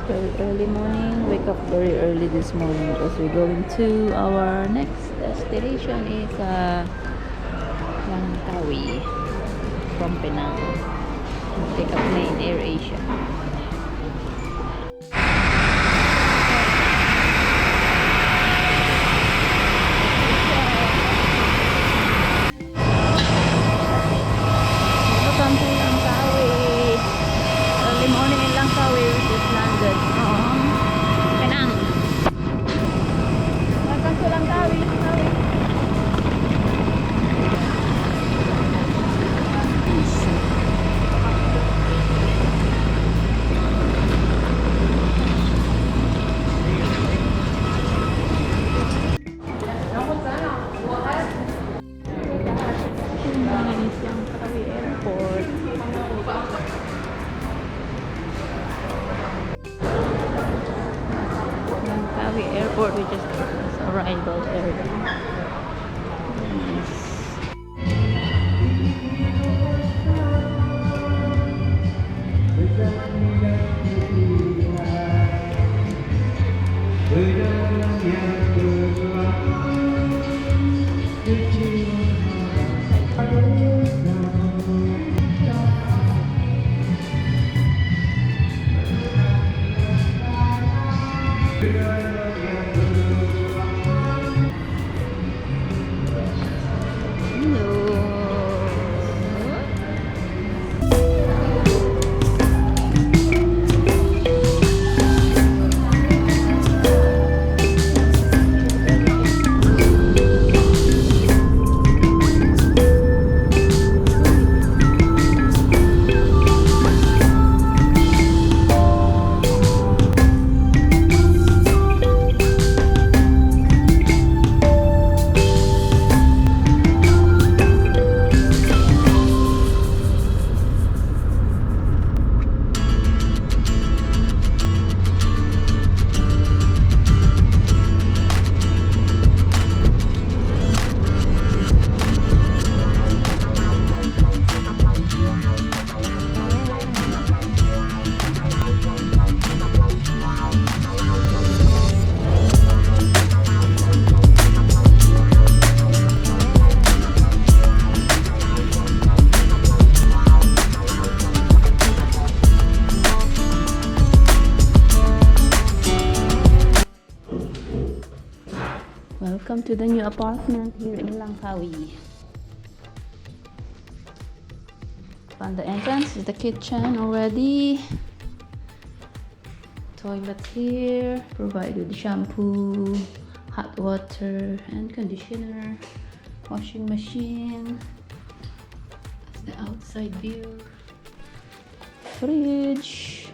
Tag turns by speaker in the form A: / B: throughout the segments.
A: Very early morning. Wake up very early this morning because we're going to our next destination is Langkawi from Penang. Take a plane Air Asia. Welcome to Langkawi. Early morning in Langkawi. We just landed from Penang. Welcome to Langkawi. Langkawi Airport. Langkawi Airport, we just arrival area. Nice. Welcome to the new apartment here in Langkawi. On the entrance is the kitchen already. Toilet here, provided shampoo, hot water and conditioner, washing machine. That's the outside view. Fridge,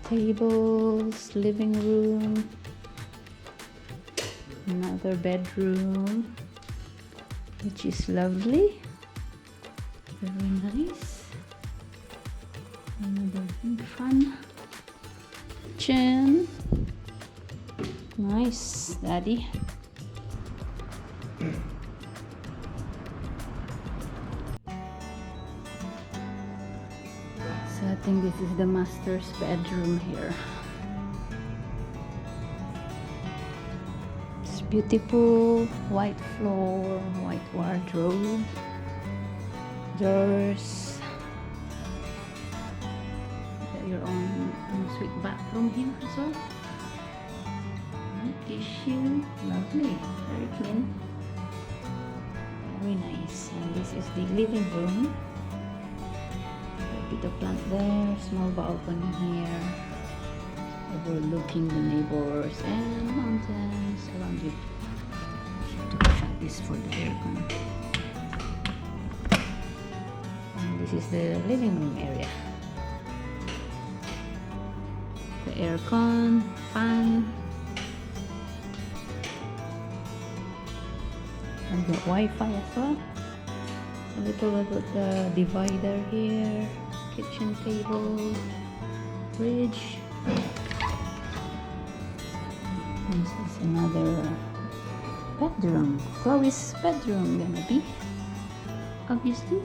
A: tables, living room. Another bedroom, which is lovely, very nice. Another big fun kitchen, nice, daddy. So I think this is the master's bedroom here. Beautiful white floor, white wardrobe, drawers. Got your own ensuite bathroom here as well. Tissue, lovely, very clean, very nice. And this is the living room. A bit of plant there, small balcony here, overlooking the neighbors and mountains around you. Shut this for the aircon. And this is the living room area. The aircon, fan, and the Wi-Fi as well. A little about the divider here, kitchen table, fridge. This is another bedroom. Chloe's bedroom gonna be, obviously.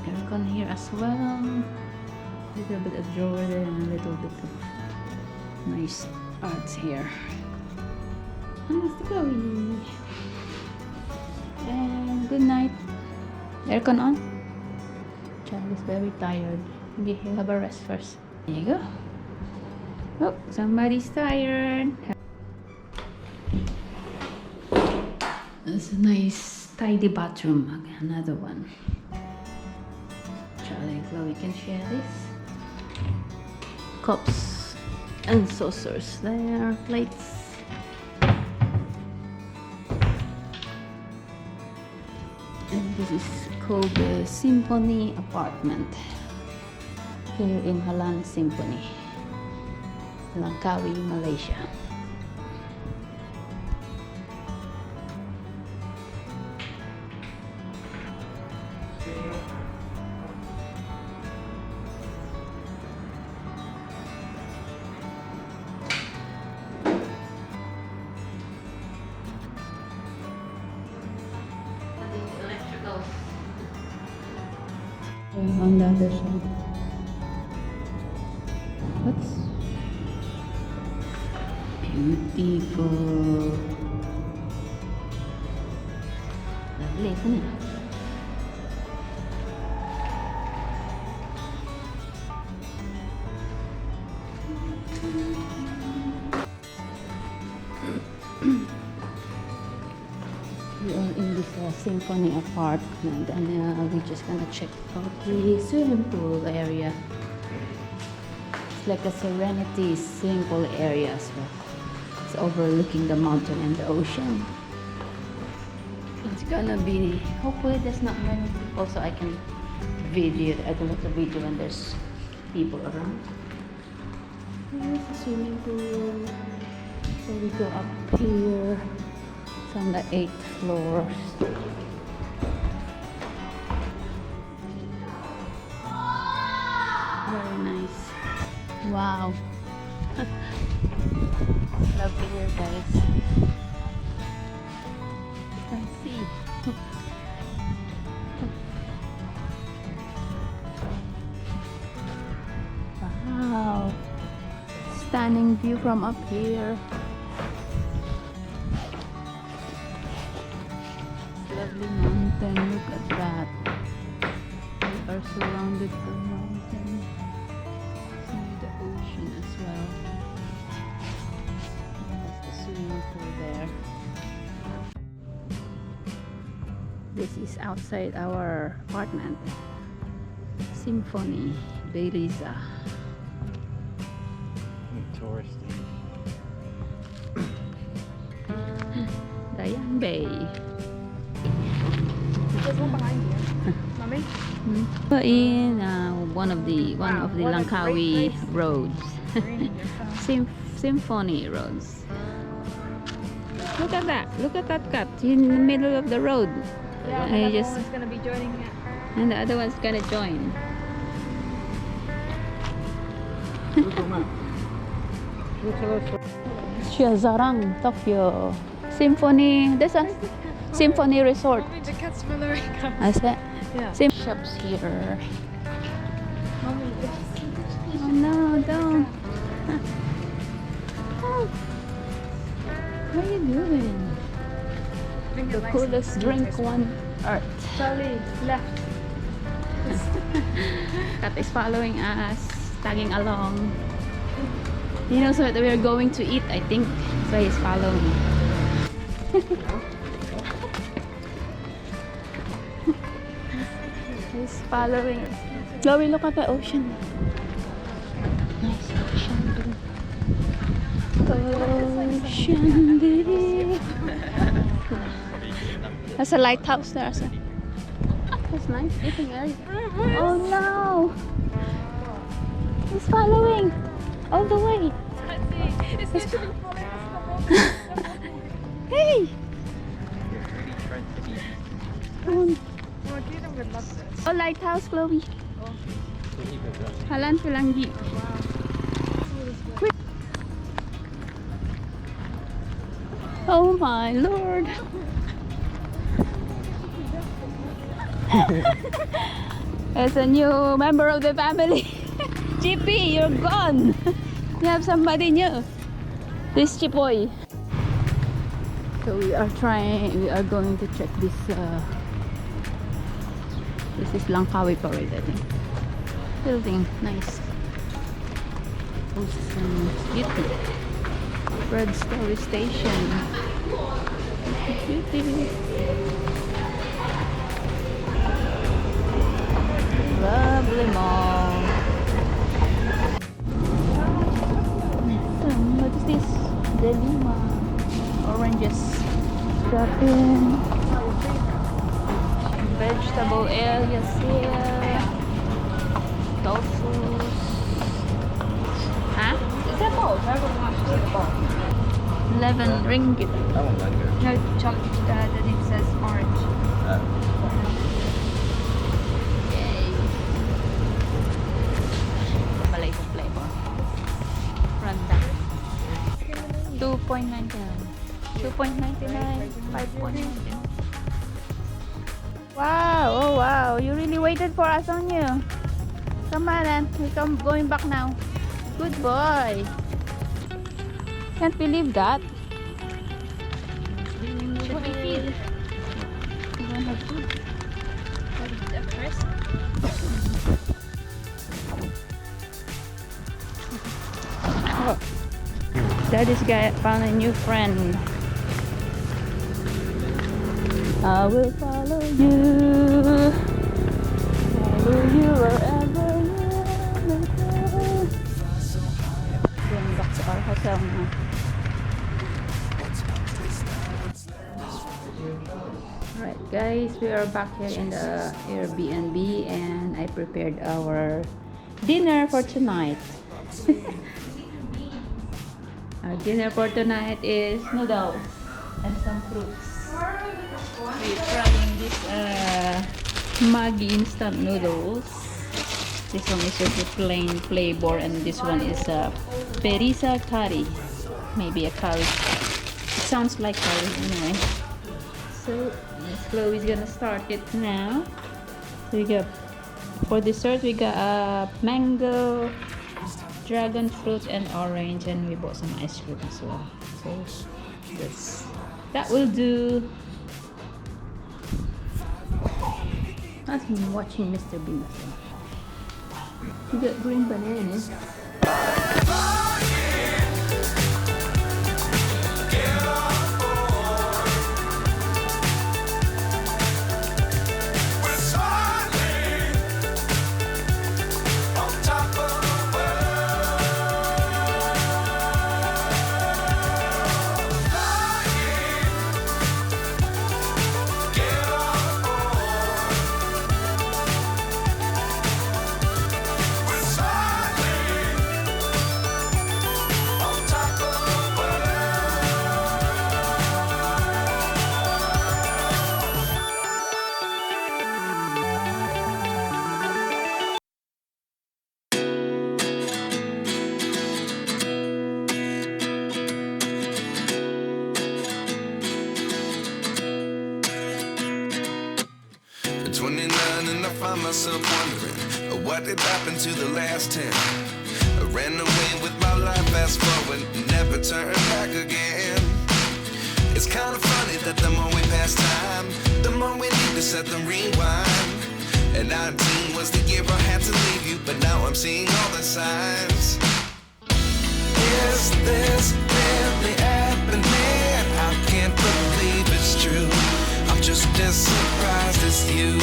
A: Aircon here as well. little bit of drawer there and a little bit of nice arts here. LANGKAWI. And good night. Aircon on. Child is very tired. Okay, he'll have a rest first. There you go. Oh, somebody's tired. It's a nice, tidy bathroom. Okay, another one. Charlie and Chloe can share this. Cups and saucers there, plates. And this is called the Symphony Apartment here in Halan Symphony, LANGKAWI, Malaysia. On the other side. What's beautiful? Lovely, isn't it? We are in this Symphony apartment, and we're just gonna check out the swimming pool area. It's like a serenity swimming pool area as well. It's overlooking the mountain and the ocean. It's gonna be, hopefully there's not many people so I can video. I can let the video when there's people around. Here's the swimming pool. So we go up here. It's on the 8th floor. Very nice. Wow. Lovely here, guys. You can see. Wow. Stunning view from up here. Lovely mountain, look at that. We are surrounded by mountain. See the ocean as well. There's the swimming pool there. This is outside our apartment. Symphony, Beliza.
B: Touristy.
A: Dayan Bay.
C: There's one behind you. Mommy?
A: We're in one of the LANGKAWI roads. Symphony roads. Look at that! Look at that cut in the middle of the road.
C: Yeah,
A: And
C: and
A: you
C: the
A: just
C: other one's gonna be joining it.
A: and the other one's gonna join. Zarang, Tokyo. Symphony. There's a Symphony Resort.
C: Mommy, the cat's following us.
A: Is that?
C: Yeah.
A: Shops here.
C: Mommy,
A: Oh no, don't. Oh. What are you doing? The coolest drink on earth.
C: Charlie, left.
A: Kat is following us, tagging along. He knows that we are going to eat, I think. So he's following. He's following. Chloe, look at the ocean. Nice ocean. Ocean view. There's a lighthouse there. So. That's nice. Sleeping area. Oh no! He's following all the way.
C: It's literally following us.
A: Hey! Come on.
C: Oh, I didn't would love this.
A: Oh, lighthouse, Chloe. Halan Pelangi. Quick! Oh my lord! There's a new member of the family. GP, you're gone. You have somebody new. This chipoy. So we are going to check this. This is LANGKAWI Parade, I think. Building, nice. Awesome, beauty. Red Story Station. Beauty. Lovely mall. What is this? Delima. Oranges. Shopping. Vegetable areas here. Tofu. Huh? Is that both? 11 ringgit.
C: No, chocolate that it says orange.
A: Malaysian flavor. Randa. 2.99. 2.99. 5.99. Wow! Oh wow! You really waited for us, on you? Come on, then. We're going back now. Good boy. Can't believe that. Should we feed? You don't have food.
C: What is that first?
A: Oh. Daddy's guy found a new friend. I will follow you. Follow you wherever you may go. Going back to our hotel now. Alright guys, we are back here in the Airbnb and I prepared our dinner for tonight. Our dinner for tonight is noodles and some fruits. We're trying this Maggi instant noodles. This one is just a plain flavor and this one is a perisa curry. Maybe a curry. It sounds like curry anyway. So Miss Chloe's gonna start it now. So we got, for dessert we got mango, dragon fruit and orange, and we bought some ice cream as well. So yes, that will do. I've been watching Mr. Bean as well. We got green bananas.
B: At 29 and I find myself wondering what did happen to the last 10. I ran away with my life, fast forward, never turn back again. It's kind of funny that the more we pass time, the more we need to set them rewind. And 19 was the year I had to leave you, but now I'm seeing all the signs. Is this really happening? I can't believe it's true. I'm just as surprised as you.